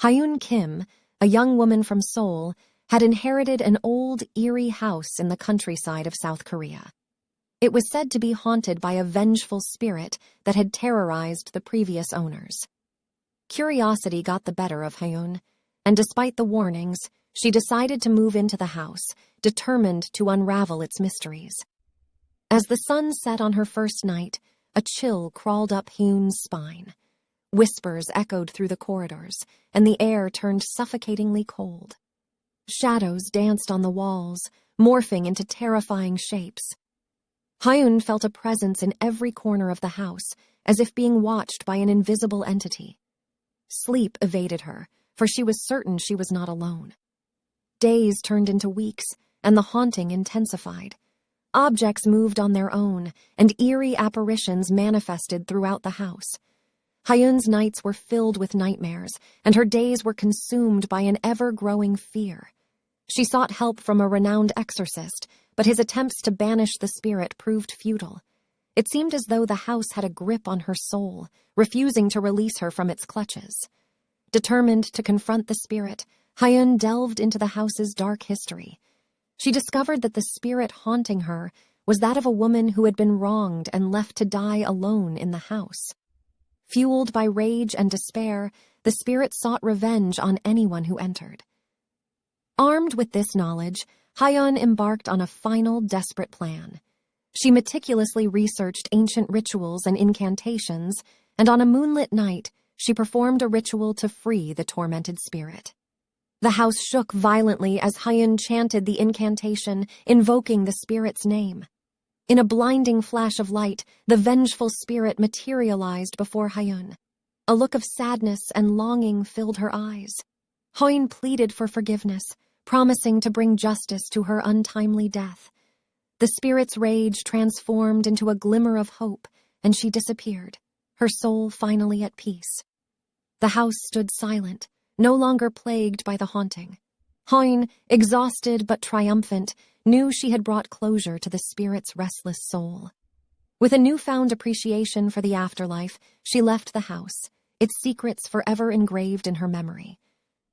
Haeun Kim, a young woman from Seoul, had inherited an old, eerie house in the countryside of South Korea. It was said to be haunted by a vengeful spirit that had terrorized the previous owners. Curiosity got the better of Haeun, and despite the warnings, she decided to move into the house, determined to unravel its mysteries. As the sun set on her first night, a chill crawled up Haeun's spine. Whispers echoed through the corridors, and the air turned suffocatingly cold. Shadows danced on the walls, morphing into terrifying shapes. Haeun felt a presence in every corner of the house, as if being watched by an invisible entity. Sleep evaded her, for she was certain she was not alone. Days turned into weeks, and the haunting intensified. Objects moved on their own, and eerie apparitions manifested throughout the house. Haeun's nights were filled with nightmares, and her days were consumed by an ever-growing fear. She sought help from a renowned exorcist, but his attempts to banish the spirit proved futile. It seemed as though the house had a grip on her soul, refusing to release her from its clutches. Determined to confront the spirit, Haeun delved into the house's dark history. She discovered that the spirit haunting her was that of a woman who had been wronged and left to die alone in the house. Fueled by rage and despair, the spirit sought revenge on anyone who entered. Armed with this knowledge, Haeun embarked on a final, desperate plan. She meticulously researched ancient rituals and incantations, and on a moonlit night, she performed a ritual to free the tormented spirit. The house shook violently as Haeun chanted the incantation, invoking the spirit's name. In a blinding flash of light, the vengeful spirit materialized before Haeun. A look of sadness and longing filled her eyes. Haeun pleaded for forgiveness, promising to bring justice to her untimely death. The spirit's rage transformed into a glimmer of hope, and she disappeared, her soul finally at peace. The house stood silent, no longer plagued by the haunting. Haeun, exhausted but triumphant, knew she had brought closure to the spirit's restless soul. With a newfound appreciation for the afterlife, she left the house, its secrets forever engraved in her memory.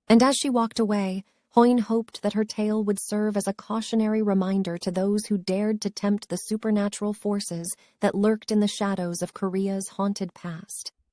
And as she walked away, Haeun hoped that her tale would serve as a cautionary reminder to those who dared to tempt the supernatural forces that lurked in the shadows of Korea's haunted past.